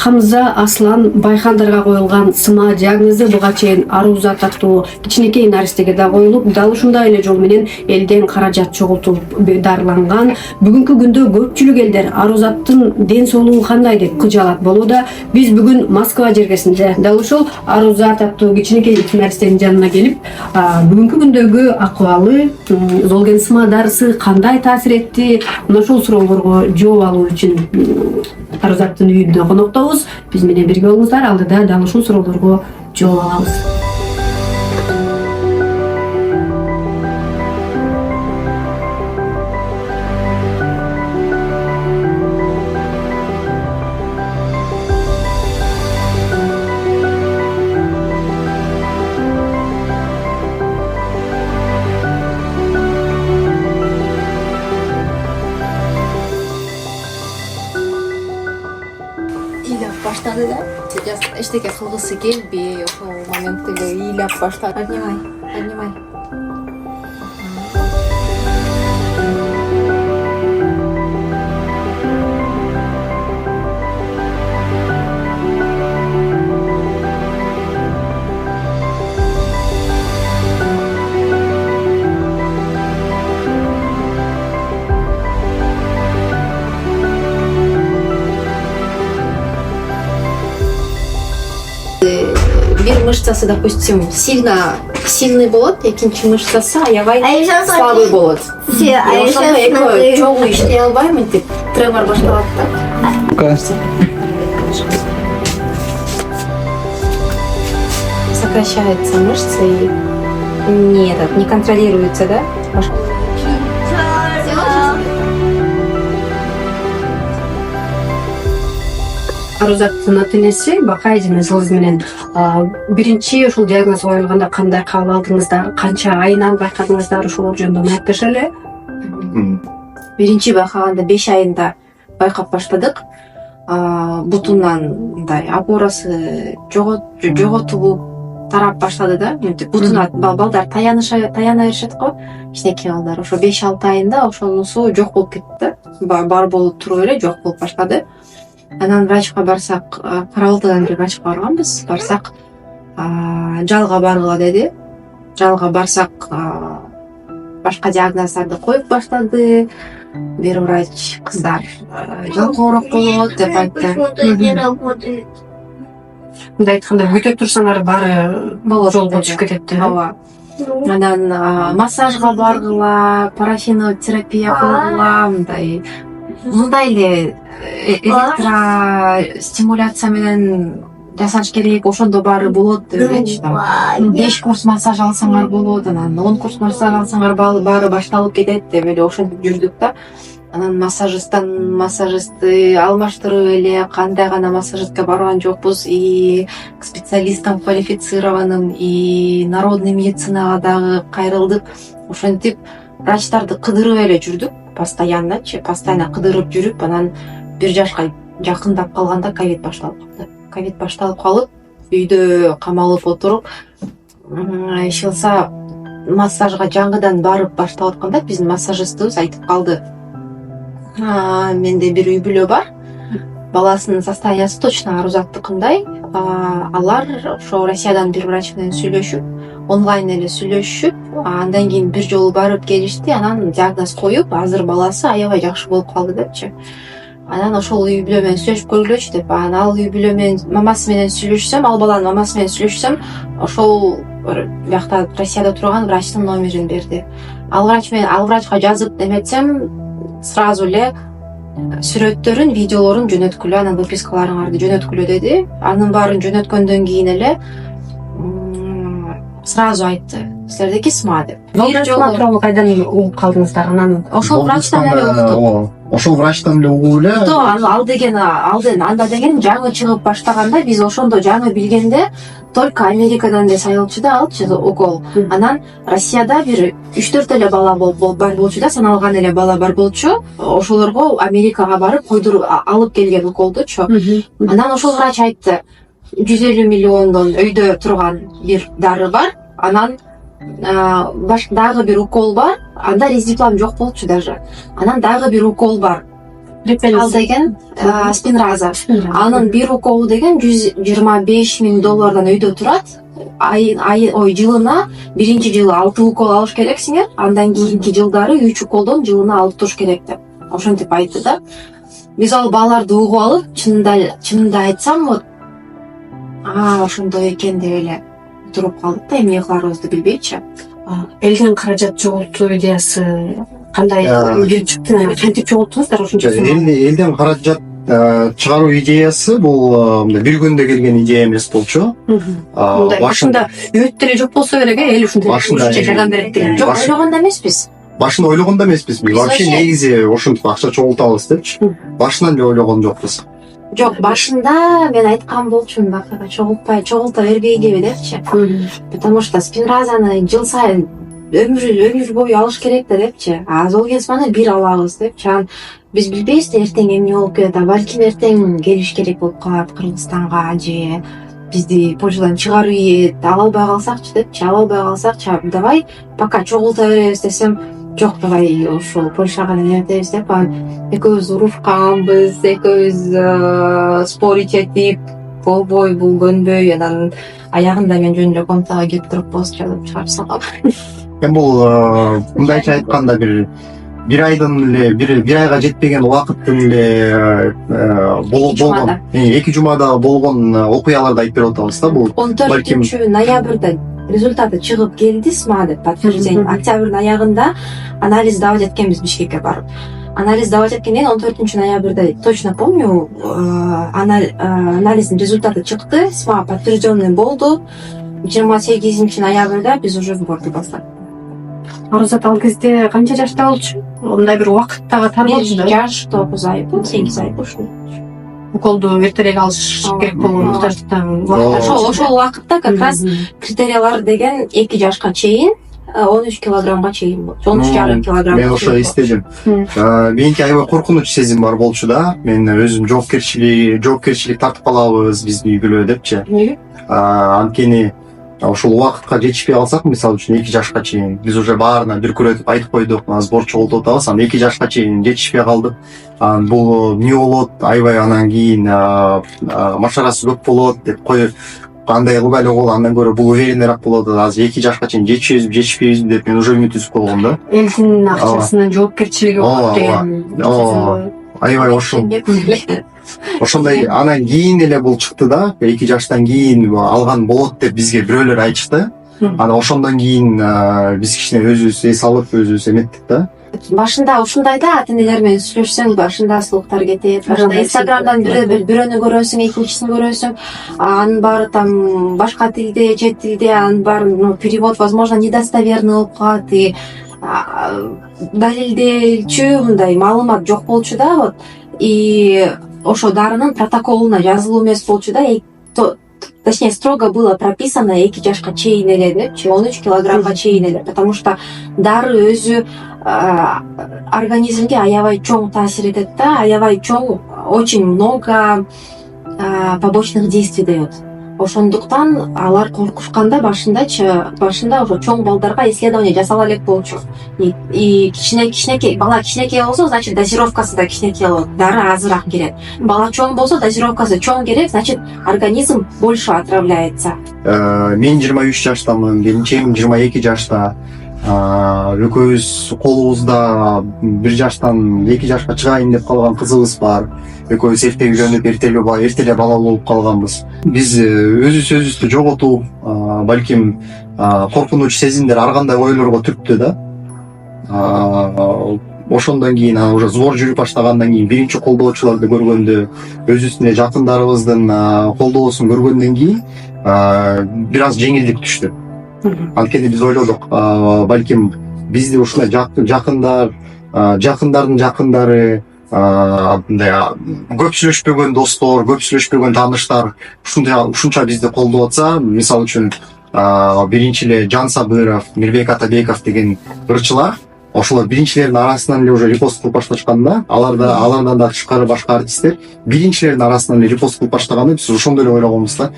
Хамза Аслан Байхандарга коюлган сыма диагнозу буга чейин Аруза аттуу кичинекей наристеге да коюлуп, дал ушундай эле жол менен элден каражат чогултуп дарыланган. Бүгүнкү күндө көпчүлүк элдер Арузаттын ден соолугу кандай деп кыжалат болууда. Биз бүгүн Москва жергесинде дал ушул Аруза аттуу кичинекей наристенин жанына келип, бүгүнкү күндөгү акыбалы, золген сыма дарысы кандай таасир этти, мына ушул суроолорго жооп алуу үчүн Арузаттын үйүндө коноктобуз. Биз менен бирге болуңуздар, алдыда дал ушул суроолорго жооп алабыз. Баштады да. Сейчас эчтеке кылгысы келбей, ошол момент эле ыйлап баштады. Поднимай. Бир мышцасы, допустим, сильный болот, экинчи мышцасы аябай слабый болот. Ошондо экөө чогуу иштей албай мынтип тремор башталат да. Сокращается мышцы и не контролируется, да? Арузаттын ата-энеси Бакайдин кызы менен биринчи ушул диагноз коюлганда кандай кабыл алдыңыздар, канча айынан байкадыңыздар, ошолор жөнүндө айтып беришели. Биринчи байкаганда 5 айында байкап баштадык. Бутунан мындай опорасы жоготулуп тарап баштады да. Бутуна балдар таяна беришет го. Кичинекей балдар ошо 5-6 айында ошонусу жок болуп кетти да. Бар болуп туруп эле жок болуп баштады. Анан врачка барсак, Карабалтадан бир врачка барганбыз. Барсак, жалга баргыла деди. Жалга барсак, башка диагноздарды коюп баштады. Бир врач кыздар жалкоорок болот деп айтты. Мындай айтканда, бүтөп турсаңар баары жолго түшүп кетет. Ооба. Анан массажга баргыла, парафиновая терапия койгула, мындай эле электростимуляция менен жасаш керек, ошондо баары болот деп элечи. 5 курс массаж алсаңар болот, анан 10 курс массаж алсаңар баары башталып кетет деп эле ошентип жүрдүк да. Анан массажистти алмаштырып эле кандай гана массажистке барган жокпуз, и к специалистам квалифицированным, и народный медицинага дагы кайрылдык. Ошентип врачтарды кыдырып эле жүрдүк, постоянно кыдырып жүрүп, анан 1 жашка жакындап калганда ковид башталып калып, үйдө камалып отуруп, иш кылса массажга жаңыдан барып баштап атканда биздин массажистибиз айтып калды: менде бир үй бүлө бар, баласынын состояниясы точно Арузаттыкындай. Алар ошо Россиядан бир врач менен сүйлөшүп, онлайн эле сүйлөшүп, андан кийин бир жолу барып келишти, анан диагноз коюп, азыр баласы аябай жакшы болуп калды депчи. Анан ошол үй бүлө менен сүйлөшүп көргүлөчү деп, ал үй бүлө менен мамасы менен сүйлөшсөм, ал баланын мамасы менен сүйлөшсөм, ошол биякта Россияда турган врачтын номерин берди. Ал врачка жазып эметсем, сразу эле сүрөттөрүн, видеолорун жөнөткүлө, анан выпискаларыңарды жөнөткүлө деди. Анын баарын жөнөткөндөн кийин эле сразу айтты: силердики сыма деп. Бир жолу кайдан угуп калдыңыздар? Анан ошол врачтан эле угуп. Ошол врачтан эле угуп эле. Анда деген жаңы чыгып баштаганда, биз ошондо жаңы билгенде только Америкадан эле сайылчу да алчу укол. Анан Россияда бир 3-4 эле бала бар болчу да, саналган эле бала бар болчу. Ошолорго Америкага барып койдуруп алып келген уколдучу. Анан ошол врач айтты: 150 миллиондон өйдө турган бир дары бар, анан дагы бир укол бар, анда резиплам жок болчу даже. Анан дагы бир укол бар, Ал деген Спинраза. Анын бир уколу деген $125,000 үйдө турат. Жылына биринчи жылы 6 укол алыш керексиңер, андан кийинки жылдары 3 уколдон жылына алып туруш керек деп. Ошентип айтты да. Биз ал баларды угуп алып, чынында айтсам, вот ошондой экен деп эле туруп калдык да, эмне кыларыбызды билбейчи. Элден каражат жоготуу идеясы кандай келип чыкты? Кантип жоготтуңуздар ошончо? Элден каражат чыгаруу идеясы бул бир күндө келген идея эмес болчу. Башында өт деле жок болсо керек, эл ушундай жардам берет деген. Жок, ойлогондо эмеспиз. Башында ойлогондо эмеспиз. Биз вообще негизи ошентип акча чогултабыз депчи. Башынан эле ойлогон жокпуз. Жок, башында мен айткан болчумун, бакага чогулта бербейгиби депчи. Потому что Спинразаны жыл сайын өмүр бою алыш керек да депчи. Золгенсманы бир алабыз депчи. Биз билбейбиз да эртең эмне болуп кетет. Балким эртең келиш керек болуп калат Кыргызстанга же бизди Польшадан чыгарып ийет. Ала албай калсакчы депчи. Ала албай калсак, давай пока чогулта беребиз десем, жок, давай ошол Польшага нертебиз деп, экөөбүз урушканбыз, экөөбүз спорить этип, болбой, бул көнбөй, анан аягында мен жөн эле контага келип туруп постча деп чыгарып салгам. Бул мындайча айтканда бир айдын эле бир айга жетпеген убакыттын эле болгон 2 жумада болгон окуяларды айтып берип атабыз да. Бул 14 ноябрда результаты чыгып келди, СМА деп подтверждение. Октябрдын аягында анализ давать эткенбиз Бишкекке барып. Анализ давать эткенден 14 ноябрда, точно помню, анализдин результаты чыкты, СМА подтвержденный болду. 28 ноябрда биз уже сборду бастадык. Арузат ал кезде канча жашта болчу? Мындай бир убакыттагы тар болчу да. 9 ай, 8 ай ушул. Уколду эртерээк алыш керек болгон муктаждыктан ошол убакытта как раз критериялар деген 2 жашка чейин 13 килограммга чейин болчу. 13,5 килограмм. Мен ошо эстедим. Меники аябай коркунуч сезим бар болчу да. Мен өзүм жоопкерчилик тартып калабыз биздин үй бүлө депчи. Анткени ошол убакытка жетишпей калсак, мисалы үчүн 2 жашка чейин биз уже баарына бир күрөтүп айтып койдук, сбор чогултуп атабыз, анан 2 жашка чейин жетишпей калдык. Бул эмне болот, аябай анан кийин машарасы көп болот деп коюп, кандай кылбай эле кол, андан көрө бул уверенныйраак болот. Азыр 2 жашка чейин жетишебизби, жетишпейбизби деп мен уже үмүт үзүп койгом да. Элдин акчасынын жоопкерчилиги болот деген. Аябай ошондой анан кийин эле бул чыкты да. 2 жаштан кийин алган болот деп бизге бирөөлөр айтышты. Анан ошондон кийин биз кичине өзүбүз эс алып, өзүбүз эметтик да. Башында ушундай да, ата-энелер менен сүйлөшсөң, башында слухтар кетет. Башында Инстаграмдан бирөөнү көрөсүң, экинчисин көрөсүң, анын баары там башка тилде, чет тилде, анын баары перевод, возможно, недостоверный болуп калат. Далилделчү мындай маалымат жок болчу да, вот. И ошо дарынын протоколуна жазылуу эмес болчу да. Точнее, строго было прописано 2 жашка чейин эле депчи, 13 килограммга чейин эле, потому что дары өзү организмге аябай чоң таасир этет да, аябай чоң, очень много побочных действий дает. Ошондуктан алар коркушканда башында ошо чоң балдарга исследование жасала элек болчу. И кичинекей бала кичинекей болсо, значит дозировкасы да кичинекей болот, дары азыраак керет. Бала чоң болсо, дозировкасы чоң керек, значит организм больше отравляется. Мен 23 жаштамын, келинчегим 22 жашта. Экөөбүз колубузда 1 жаштан 2 жашка чыгайын деп калган кызыбыз бар. Экөөбүз эрте үйлөнүп, эртеле балалуу болуп калганбыз. Биз өзүбүздү жоготуп, балким коркунуч сезимдер ар кандай ойлорго түрттү да. Ошондон кийин уже сбор жүрүп баштагандан кийин биринчи колдоочуларды көргөндө, өзүбүздүн жакындарыбыздын колдоосун көргөндөн кийин бир аз жеңилдик түштү. Анткени биз ойлодук, балким бизди ушундай жакындардын жакындары, мындай көп сүйлөшпөгөн достор, көп сүйлөшпөгөн тааныштар ушунча бизди колдоп атса, мисалы үчүн биринчи эле Жан Сабыров, Мирбек Атабеков деген ырчылар, ошолор биринчилердин арасынан эле уже репост кылып башташканда, алардан да тышкары башка артисттер биринчилердин арасынан эле репост кылып баштаганда биз ошондой эле ойлогонбуз да.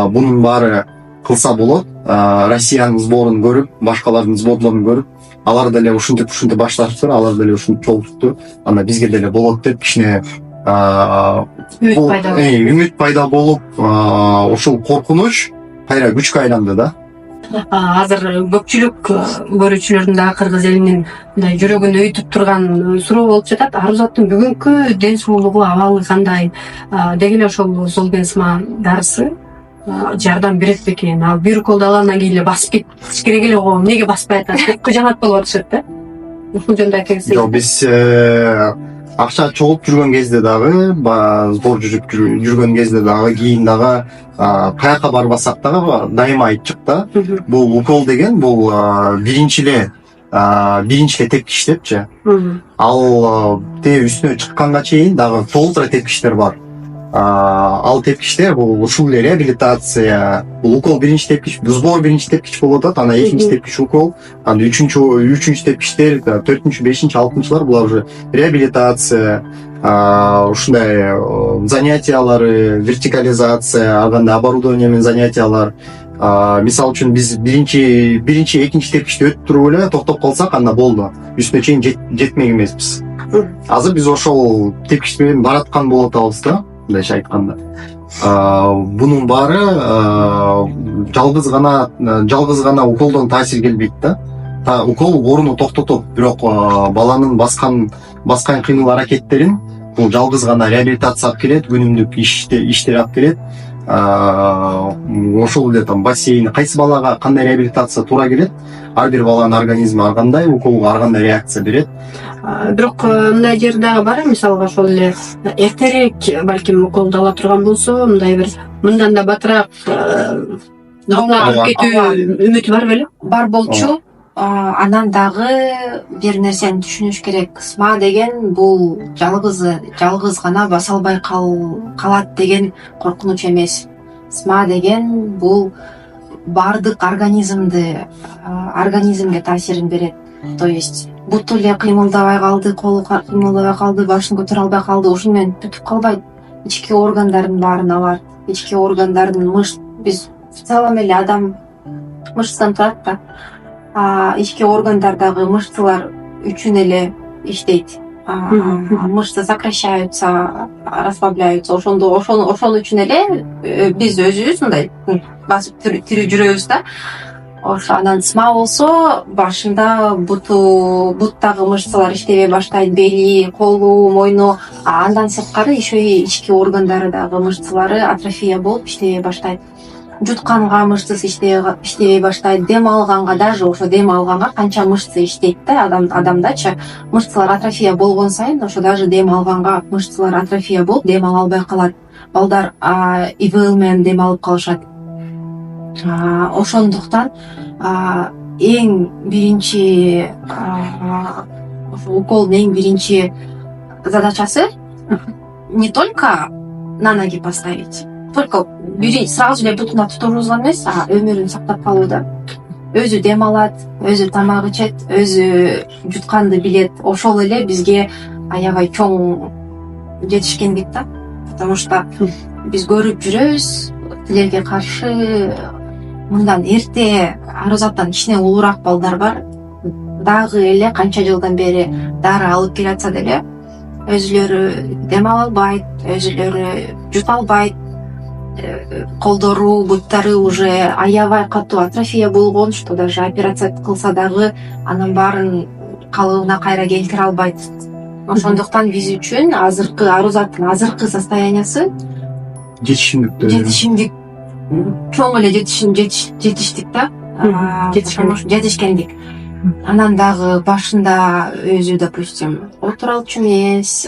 Бунун баары кылса болот. Россиянын сборун көрүп, башкалардын сборлорун көрүп, алар деле ушинтип башташыптыр, алар деле ушинтип чогулупту. Анда бизге деле болот деп кичине үмүт пайда болуп, ушул коркунуч кайра күчкө айланды да. Азыр көпчүлүк көрүүчүлөрдүн да кыргыз элинин мындай жүрөгүн өйтүп турган суроо болуп жатат. Арузаттын бүгүнкү ден соолугу, абалы кандай? Деги эле ошол Золгенсма дарысы жардам берет бекен? Ал бир уколду алгандан кийин эле басып кетиш керек эле го, эмнеге баспай атат деп кыжаанат болуп атышат да. Ушул жөнүндө айтыңыз. Жок, биз акча чогулуп жүргөн кезде дагы, сбор жүргөн кезде дагы, кийин дагы каяка барбасак дагы дайыма айттык да. Бул укол деген бул биринчи эле тепкич депчи. Ал үстүнө чыкканга чейин дагы толтура тепкичтер бар. Ал тепкичтер бул ушул эле реабилитация. Бул укол биринчи тепкич, сбор биринчи тепкич болуп атат, анан экинчи тепкич укол, анан үчүнчү тепкичтер, төртүнчү, бешинчи, алтынчылар булар уже реабилитация, ушундай занятиялары, вертикализация, андай оборудование менен занятиялар. Мисалы үчүн биз биринчи, экинчи тепкичти өтүп туруп эле токтоп калсак, анда болду. Үстүнө чейин жетмек эмеспиз. Азыр биз ошол тепкич менен бараткан болуп атабыз да, мындайча айтканда. Бунун баары жалгыз гана уколдон таасир келбейт да. Укол ооруну токтотот, бирок баланын баскан кыймыл аракеттерин бул жалгыз гана реабилитация алып келет, күнүмдүк иштер алып келет. Ошол эле бассейн кайсы балага кандай реабилитация туура келет, ар бир баланын организми ар кандай, уколго ар кандай реакция берет. Бирок мындай жер дагы бар, мисалга ошол эле эртерээк балким уколду ала турган болсо, мындай бир мындан да батыраак оңнотуп кетүү үмүтү бар беле? Бар болчу. Анан дагы бир нерсени түшүнүш керек. СМА деген бул жалгыз гана баса албай калат деген коркунуч эмес. СМА деген бул бардык организмге таасирин берет. То есть буту эле кыймылдабай калды, колу кыймылдабай калды, башын көтөрө албай калды, ушун менен бүтүп калбайт. Ички органдардын баарына бар. Ички органдардын биз в целом эле адам мышцадан турат да. Ички органдардагы мышцалар үчүн эле иштейт. Мышцы сокращаются, расслабляются. Ошон үчүн эле биз өзүбүз мындай басып тирүү жүрөбүз да. Анан СМА болсо башында буттагы мышцалар иштебей баштайт, бели, колу, мойну. Андан сырткары еще ички органдары дагы мышцалары атрофия болуп иштебей баштайт. Жутканга мышцасы иштебей баштайт, дем алганга, даже ошо дем алганга канча мышца иштейт да, адамдачы мышцалар атрофия болгон сайын, ошо даже дем алганга мышцалар атрофия болуп, дем ала албай калат. Балдар ИВЛ менен дем алып калышат. Ошондуктан эң биринчи уколдун эң биринчи задачасы не только на ноги поставить, только сразу эле бутуна тутургузган эмес, өмүрүн сактап калууда. Өзү дем алат, өзү тамак ичет, өзү жутканды билет. Ошол эле бизге аябай чоң жетишкендик да. Потому что биз көрүп жүрөбүз, тилерге каршы мындан эрте Арузаттан кичине улуураак балдар бар. Дагы эле канча жылдан бери дары алып келатса деле өзүлөрү дем ала албайт, өзүлөрү жута албайт. Колдору, буттары уже аябай катуу атрофия болгон, что даже операция кылса дагы анын баарын калыбына кайра келтире албайт. Ошондуктан биз үчүн Арузаттын азыркы состояниясы жетишимдик, чоң эле жетиштик да, жетишкендик. Анан дагы башында өзү, допустим, отура алчу эмес,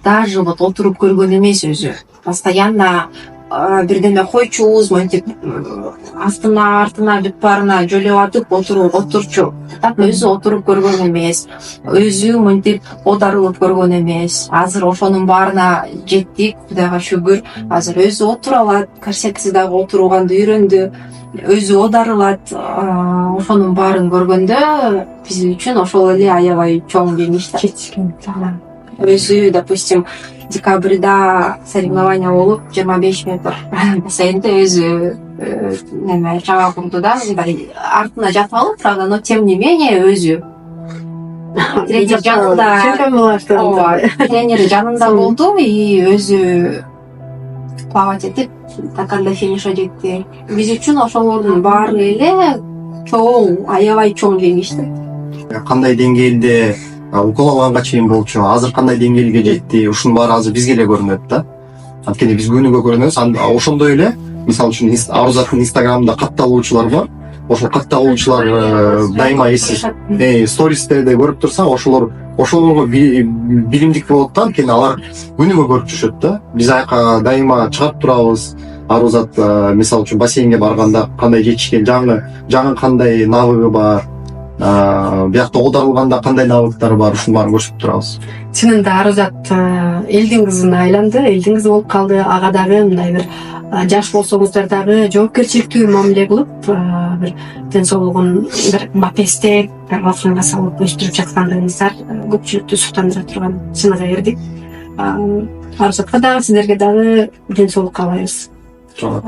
даже отуруп көргөн эмес өзү. Постоянно бирдеме койчубуз, монтип артына бүт баарына жөлөп атып отурчу. Так өзү отуруп көргөн эмес, өзү монтип оодарылып көргөн эмес. Азыр ошонун баарына жеттик, Кудайга шүгүр. Азыр өзү отура алат, корсетсиз дагы отурганды үйрөндү, өзү оодарылат. Ошонун баарын көргөндө биз үчүн ошол эле аябай чоң жеңиш. өзү, допустим, декабрда соревнования болуп 25 метр бассейнде өзү неме чага курду да, мындай артына жатып алып, правда, но тем не менее өзү тренер жанында, ооба, тренери жанында болду и өзү плавать этип Дакарда финишке жетти. Биз үчүн ошолордун баары эле чоң, аябай чоң жеңиш да. Кандай деңгээлде укол алганга чейин болчу, азыр кандай деңгээлге жетти, ушунун баары азыр бизге эле көрүнөт да. Анткени биз күнүгө көрүнөбүз, ошондой эле мисалы үчүн Арузаттын инстаграмында катталуучулар бар. Ошол катталуучулар дайыма стористерде көрүп турсак, ошолорго билимдик болот да, анткени алар күнүгө көрүп жүрүшөт да. Биз аяка дайыма чыгарып турабыз. Арузат мисалы үчүн бассейнге барганда кандай жетишкен, жаңы кандай навыгы бар, биякта оодарылганда кандай навыктары бар, ушунун баарын көрсөтүп турабыз. Чынында Арузат элдин кызына айланды, элдин кызы болуп калды. Ага дагы мындай бир жаш болсоңуздар дагы жоопкерчиликтүү мамиле кылып, бир ден соолугун бир мапестеп, вафланга салып өстүрүп жаткандыгыңыздар көпчүлүктү суктандыра турган сынага кирдик. Арузатка дагы, сиздерге дагы ден соолук каалайбыз. Жок.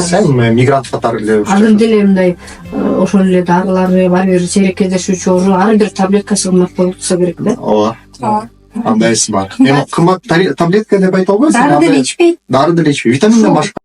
Сен мигрант катары эле. Азыр деле мындай ошол эле дарылары, ар бир сейрек кездешүүчү оору, ар бир таблеткасы кымбат болуп турса керек да. Ооба. Андайсы бар. Эми кымбат таблетка деп айта албайсың. Дары деле ичпейт. Витаминден башка